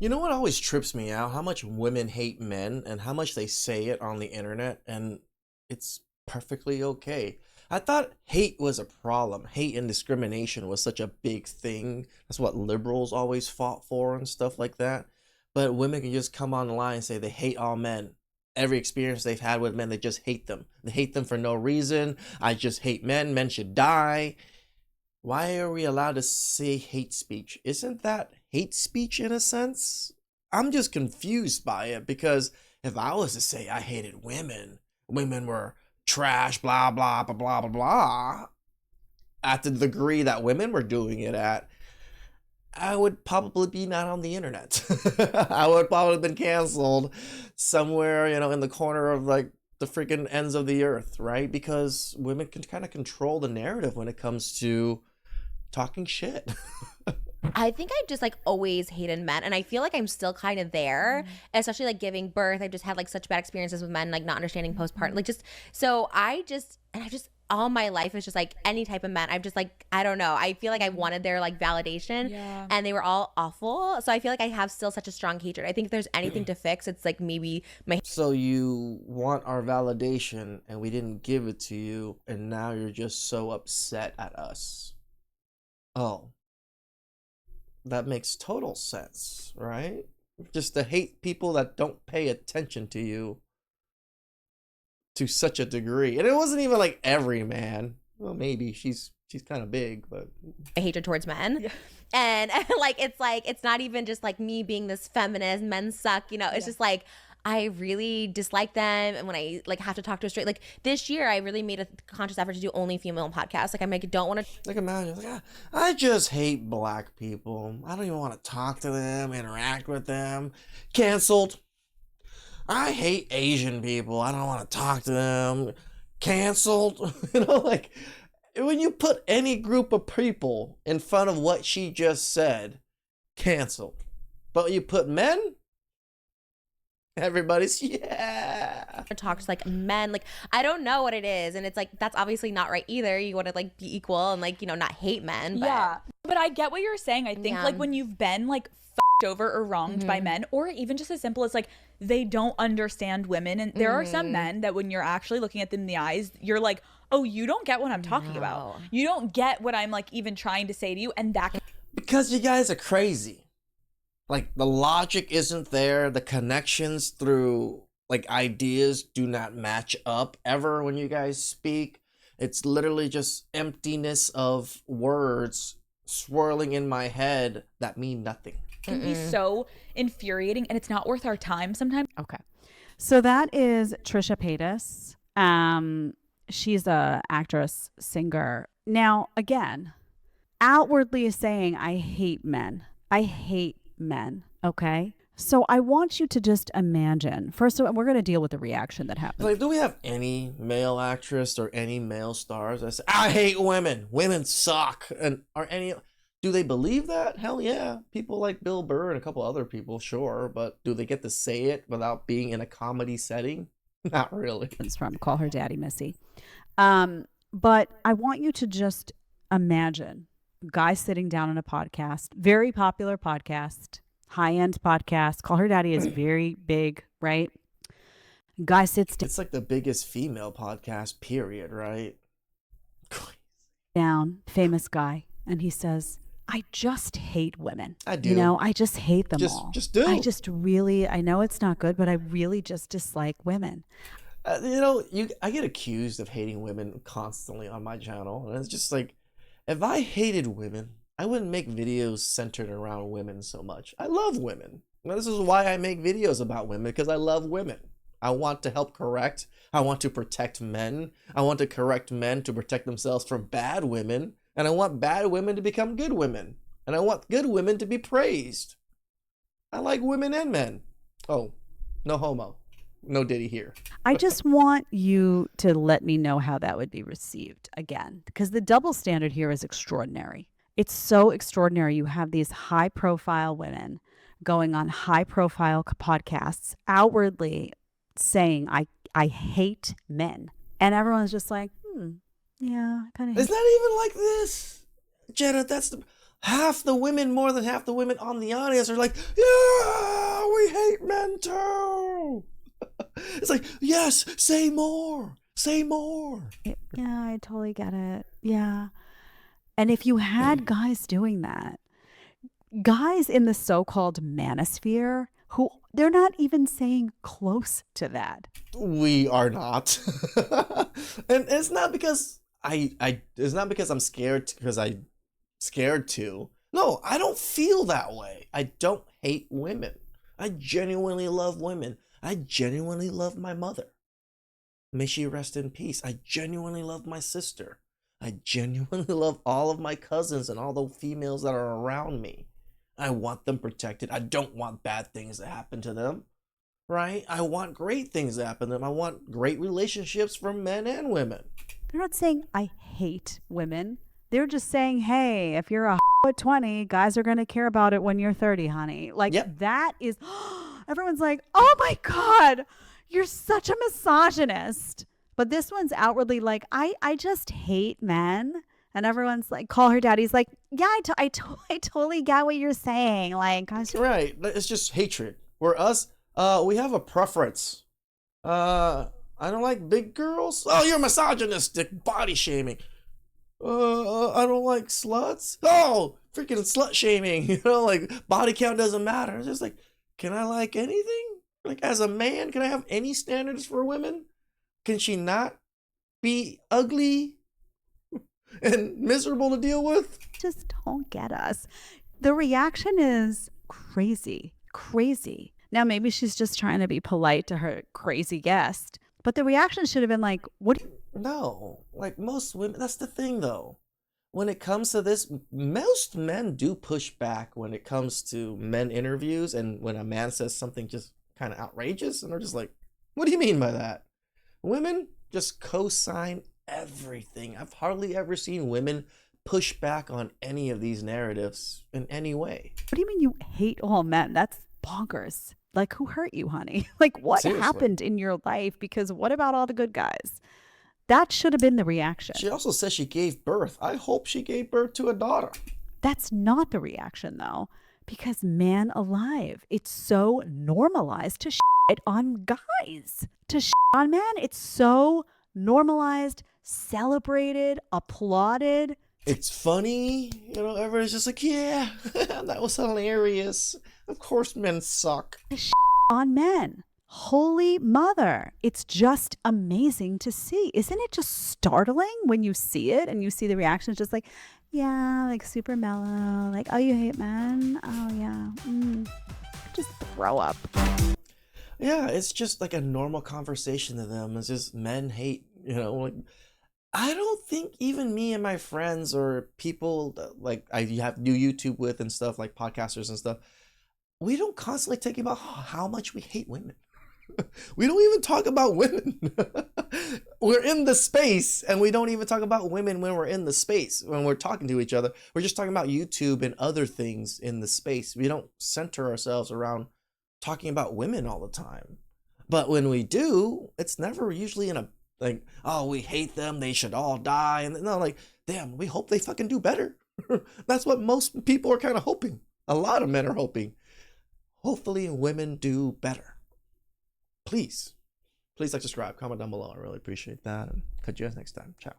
You know what always trips me out? How much women hate men and how much they say it on the internet, and it's perfectly okay. I thought hate was a problem. Hate and discrimination was such a big thing. That's what liberals always fought for and stuff like that. But women can just come on the line and say they hate all men. Every experience they've had with men, they just hate them. They hate them for no reason. I just hate men. Men should die. Why are we allowed to say hate speech? Isn't that hate speech in a sense? I'm just confused by it because if I was to say I hated women, women were trash, blah, blah, blah, blah, blah, blah, at the degree that women were doing it at, I would probably be not on the internet. I would probably have been canceled somewhere, in the corner of like the freaking ends of the earth, right? Because women can kind of control the narrative when it comes to talking shit. I think I just like always hated men, and I feel like I'm still kind of there, especially like giving birth. I've just had like such bad experiences with men, like not understanding postpartum, like just so I just all my life is just like any type of men. I've just like I don't know. I feel like I wanted their like validation, and they were all awful. So I feel like I have still such a strong hatred. I think if there's anything to fix, it's like maybe my. So you want our validation and we didn't give it to you, and now you're just so upset at us. Oh, that makes total sense, right? Just to hate people that don't pay attention to you to such a degree. And it wasn't even like every man. Well, maybe she's kind of big, but hatred towards men. Yeah. And it's not even just like me being this feminist, men suck, it's just like I really dislike them, and when I like have to talk to a straight, like this year I really made a conscious effort to do only female podcasts. Like I'm like don't want to like imagine like I just hate black people. I don't even want to talk to them, interact with them. Canceled. I hate Asian people. I don't want to talk to them. Canceled. Like when you put any group of people in front of what she just said, canceled. But you put men, everybody's talk to like men, like I don't know what it is, and it's like that's obviously not right either. You want to like be equal and like not hate men. But I get what you're saying. I think like when you've been like fucked over or wronged by men, or even just as simple as like they don't understand women, and there are some men that when you're actually looking at them in the eyes, you're like, oh, you don't get what I'm talking about. You don't get what I'm like even trying to say to you, and that because you guys are crazy. Like the logic isn't there. The connections through like ideas do not match up ever when you guys speak. It's literally just emptiness of words swirling in my head that mean nothing. It can be so infuriating, and it's not worth our time sometimes. Okay. So that is Trisha Paytas. She's a actress, singer. Now, again, outwardly saying, I hate men. I hate men. Okay. So I want you to just imagine. First of all, we're going to deal with the reaction that happened. Like, do we have any male actress or any male stars that say, I hate women. Women suck. And do they believe that? Hell yeah. People like Bill Burr and a couple other people, sure. But do they get to say it without being in a comedy setting? Not really. It's from Call Her Daddy Missy. But I want you to just imagine a guy sitting down on a podcast, very popular podcast, high-end podcast. Call Her Daddy is very big, right? Guy sits down. It's like the biggest female podcast, period, right? Down, famous guy. And he says, I just hate women. I do. I just hate them all. Just do. I know it's not good, but I really just dislike women. I get accused of hating women constantly on my channel. And it's just like, if I hated women, I wouldn't make videos centered around women so much. I love women. This is why I make videos about women, because I love women. I want to help correct. I want to protect men. I want to correct men to protect themselves from bad women. And I want bad women to become good women. And I want good women to be praised. I like women and men. Oh, no homo. No Diddy here. I just want you to let me know how that would be received again, because the double standard here is extraordinary. It's so extraordinary. You have these high profile women going on high profile podcasts outwardly saying, I hate men. And everyone's just like, yeah, I kind of hate. It's not even like this, Jenna. half the women, more than half the women on the audience are like, yeah, we hate men too. It's like, yes, say more, say more. Yeah, I totally get it. Yeah. And if you had guys doing that, guys in the so-called manosphere who they're not even saying close to that. We are not. And it's not because it's not because I'm scared, because I scared to. No, I don't feel that way. I don't hate women. I genuinely love women. I genuinely love my mother. May she rest in peace. I genuinely love my sister. I genuinely love all of my cousins and all the females that are around me. I want them protected. I don't want bad things to happen to them, right? I want great things to happen to them. I want great relationships for men and women. They're not saying I hate women. They're just saying, hey, if you're a at 20, guys are going to care about it when you're 30, honey. Like, Yep. that is, everyone's like, oh my God, you're such a misogynist. But this one's outwardly like, I just hate men. And everyone's like, call her daddy's like, yeah, I totally get what you're saying. Like, guys, Right. It's just hatred. Where us, we have a preference. I don't like big girls. Oh, you're misogynistic, body shaming. I don't like sluts. Oh, freaking slut shaming. You know, like body count doesn't matter. It's just like, can I like anything? Like as a man, can I have any standards for women? Can she not be ugly and miserable to deal with? just don't get us. The reaction is crazy, crazy. Now, maybe she's just trying to be polite to her crazy guest, but the reaction should have been like, what? No, like most women, that's the thing though. When it comes to this, most men do push back when it comes to men interviews, and when a man says something just kind of outrageous, and they're just like, what do you mean by that? Women just co-sign everything. I've hardly ever seen women push back on any of these narratives in any way. What do you mean you hate all men? That's bonkers. Like, who hurt you, honey? Like, what Seriously. happened in your life? Because what about all the good guys? That should have been the reaction. She also says she gave birth. I hope she gave birth to a daughter. That's not the reaction, though, because man alive, it's so normalized to shit on guys. To shit on men, it's so normalized, celebrated, applauded. It's funny, you know, everybody's just like, yeah, that was hilarious. Of course men suck. To shit on men. Holy mother. It's just amazing to see. Isn't it just startling when you see it and you see the reactions just like, yeah, like super mellow. Like, oh, you hate men? Oh, yeah. Just throw up. Yeah, it's just like a normal conversation to them. It's just men hate, you know, like I don't think even me and my friends or people that, like I have do YouTube with and stuff, like podcasters and stuff, we don't constantly talk about how much we hate women. We don't even talk about women. We're in the space and we don't even talk about women when we're in the space, when we're talking to each other. We're just talking about YouTube and other things in the space. We don't center ourselves around talking about women all the time. But when we do, it's never usually in a like, oh, we hate them, they should all die. And no, like, damn, we hope they fucking do better. That's what most people are kind of hoping. A lot of men are hoping. Hopefully women do better. Please like, subscribe, comment down below. I really appreciate that. And catch you guys next time. Ciao.